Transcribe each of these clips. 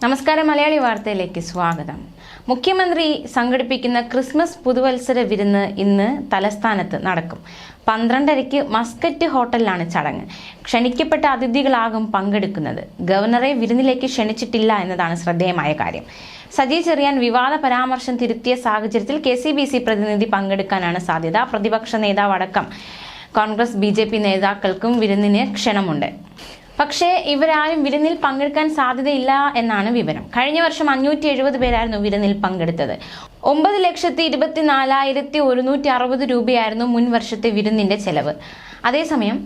നമസ്കാരം, മലയാളി വാർത്തയിലേക്ക് സ്വാഗതം. മുഖ്യമന്ത്രി സംഘടിപ്പിക്കുന്ന ക്രിസ്മസ് പുതുവത്സര വിരുന്ന് ഇന്ന് തലസ്ഥാനത്ത് നടക്കും. 12:30 മസ്കറ്റ് ഹോട്ടലിലാണ് ചടങ്ങ്. ക്ഷണിക്കപ്പെട്ട അതിഥികളാകും പങ്കെടുക്കുന്നത്. ഗവർണറെ വിരുന്നിലേക്ക് ക്ഷണിച്ചിട്ടില്ല എന്നതാണ് ശ്രദ്ധേയമായ കാര്യം. സജി ചെറിയാൻ വിവാദ പരാമർശം തിരുത്തിയ സാഹചര്യത്തിൽ KCBC പ്രതിനിധി പങ്കെടുക്കാനാണ് സാധ്യത. പ്രതിപക്ഷ നേതാവ് അടക്കം കോൺഗ്രസ് BJP നേതാക്കൾക്കും വിരുന്നിന് ക്ഷണമുണ്ട്. പക്ഷേ ഇവരാരും വിരുന്നിൽ പങ്കെടുക്കാൻ സാധ്യതയില്ല എന്നാണ് വിവരം. കഴിഞ്ഞ വർഷം 570 പേരായിരുന്നു വിരുന്നിൽ പങ്കെടുത്തത്. 9,24,160 രൂപയായിരുന്നു മുൻ വർഷത്തെ വിരുന്നിന്റെ ചെലവ്. അതേസമയം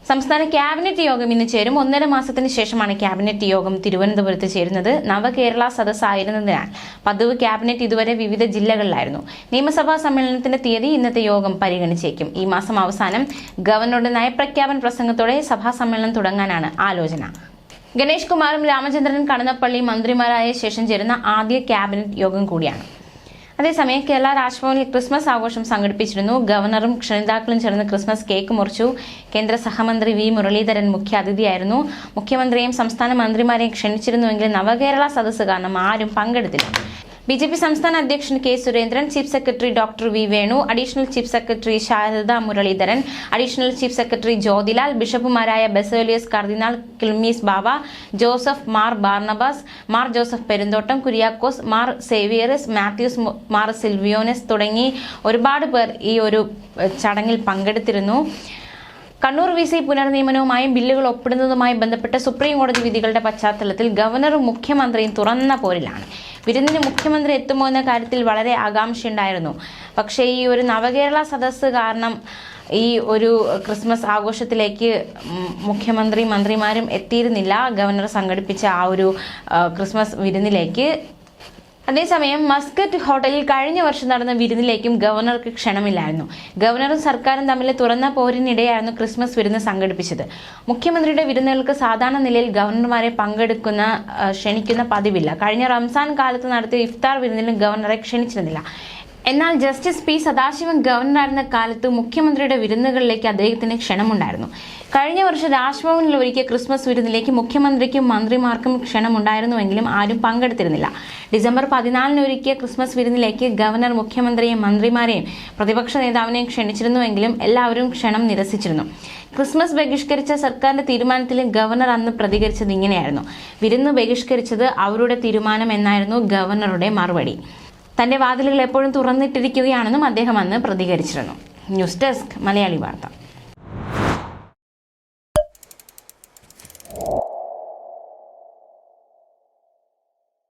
സംസ്ഥാന ക്യാബിനറ്റ് യോഗം ഇന്ന് ചേരും. 1.5 മാസത്തിന് ശേഷമാണ് ക്യാബിനറ്റ് യോഗം തിരുവനന്തപുരത്ത് ചേരുന്നത്. നവകേരള സദസ്സ് ആയിരുന്നതിനാൽ പതിവ് ക്യാബിനറ്റ് ഇതുവരെ വിവിധ ജില്ലകളിലായിരുന്നു. നിയമസഭാ സമ്മേളനത്തിന്റെ തീയതി ഇന്നത്തെ യോഗം പരിഗണിച്ചേക്കും. ഈ മാസം അവസാനം ഗവർണറുടെ നയപ്രഖ്യാപന പ്രസംഗത്തോടെ സഭാ സമ്മേളനം തുടങ്ങാനാണ് ആലോചന. ഗണേഷ് കുമാറും രാമചന്ദ്രൻ കടന്നപ്പള്ളി മന്ത്രിമാരായ ശേഷം ചേരുന്ന ആദ്യ ക്യാബിനറ്റ് യോഗം കൂടിയാണ്. അതേസമയം കേരള രാജ്ഭവനിൽ ക്രിസ്മസ് ആഘോഷം സംഘടിപ്പിച്ചിരുന്നു. ഗവർണറും ക്ഷണിതാക്കളും ചേർന്ന് ക്രിസ്മസ് കേക്ക് മുറിച്ചു. കേന്ദ്ര സഹമന്ത്രി V. മുരളീധരൻ മുഖ്യാതിഥിയായിരുന്നു. മുഖ്യമന്ത്രിയെയും സംസ്ഥാന മന്ത്രിമാരെയും ക്ഷണിച്ചിരുന്നുവെങ്കിലും നവകേരള സദസ്സ് കാരണം ആരും പങ്കെടുത്തില്ല. BJP സംസ്ഥാന അധ്യക്ഷൻ K. Surendran, chief secretary doctor V. Venu, additional chief secretary Sharada Muraleedharan, additional chief secretary Jyothilal, ബിഷപ്പുമാരായ ബസേലിയസ് കർദിനാൾ ക്ലിമീസ് ബാവ, ജോസഫ് മാർ ബാർണബാസ്, മാർ ജോസഫ് പെരുന്തോട്ടം, കുര്യാക്കോസ്, മാർ സേവിയറിസ്, മാത്യൂസ്, മാർ സിൽവിയോനസ് തുടങ്ങി ഒരുപാട് പേർ ഈ ഒരു ചടങ്ങിൽ പങ്കെടുത്തിരുന്നു. കണ്ണൂർ VC പുനർനിയമനവുമായും ബില്ലുകൾ ഒപ്പിടുന്നതുമായി ബന്ധപ്പെട്ട സുപ്രീം കോടതി വിധികളുടെ പശ്ചാത്തലത്തിൽ ഗവർണറും മുഖ്യമന്ത്രിയും തുറന്ന പോരിലാണ്. വിരുന്നിന് മുഖ്യമന്ത്രി എത്തുമോ എന്ന കാര്യത്തിൽ വളരെ ആകാംക്ഷയുണ്ടായിരുന്നു. പക്ഷേ ഈ ഒരു നവകേരള സദസ്സ് കാരണം ഈ ഒരു ക്രിസ്മസ് ആഘോഷത്തിലേക്ക് മുഖ്യമന്ത്രി മന്ത്രിമാരും എത്തിയിരുന്നില്ല. ഗവർണർ സംഘടിപ്പിച്ച ആ ഒരു ക്രിസ്മസ് വിരുന്നിലേക്ക്. അതേസമയം മസ്കറ്റ് ഹോട്ടലിൽ കഴിഞ്ഞ വർഷം നടന്ന വിരുന്നിലേക്കും ഗവർണർക്ക് ക്ഷണമില്ലായിരുന്നു. ഗവർണറും സർക്കാരും തമ്മിൽ തുറന്ന പോരിനിടെയായിരുന്നു ക്രിസ്മസ് വിരുന്ന് സംഘടിപ്പിച്ചത്. മുഖ്യമന്ത്രിയുടെ വിരുന്നുകൾക്ക് സാധാരണ നിലയിൽ ഗവർണർമാരെ ക്ഷണിക്കുന്ന പതിവില്ല. കഴിഞ്ഞ റംസാൻ കാലത്ത് നടത്തിയ ഇഫ്താർ വിരുന്നിലും ഗവർണറെ ക്ഷണിച്ചിരുന്നില്ല. എന്നാൽ ജസ്റ്റിസ് P. സദാശിവൻ ഗവർണറായിരുന്ന കാലത്ത് മുഖ്യമന്ത്രിയുടെ വിരുന്നുകളിലേക്ക് അദ്ദേഹത്തിന് ക്ഷണമുണ്ടായിരുന്നു. കഴിഞ്ഞ വർഷം രാജ്ഭവനിൽ ഒരുക്കിയ ക്രിസ്മസ് വിരുന്നിലേക്ക് മുഖ്യമന്ത്രിക്കും മന്ത്രിമാർക്കും ക്ഷണമുണ്ടായിരുന്നുവെങ്കിലും ആരും പങ്കെടുത്തിരുന്നില്ല. ഡിസംബർ 14 ഒരുക്കിയ ക്രിസ്മസ് വിരുന്നിലേക്ക് ഗവർണർ മുഖ്യമന്ത്രിയെയും മന്ത്രിമാരെയും പ്രതിപക്ഷ നേതാവിനെയും ക്ഷണിച്ചിരുന്നുവെങ്കിലും എല്ലാവരും ക്ഷണം നിരസിച്ചിരുന്നു. ക്രിസ്മസ് ബഹിഷ്കരിച്ച സർക്കാരിന്റെ തീരുമാനത്തിൽ ഗവർണർ അന്ന് പ്രതികരിച്ചത് ഇങ്ങനെയായിരുന്നു: വിരുന്ന് ബഹിഷ്കരിച്ചത് അവരുടെ തീരുമാനം എന്നായിരുന്നു ഗവർണറുടെ മറുപടി. തന്റെ വാതിലുകൾ എപ്പോഴും തുറന്നിട്ടിരിക്കുകയാണെന്നും അദ്ദേഹം അന്ന് പ്രതികരിച്ചിരുന്നു. ന്യൂസ് ഡെസ്ക് മലയാളി വാർത്ത.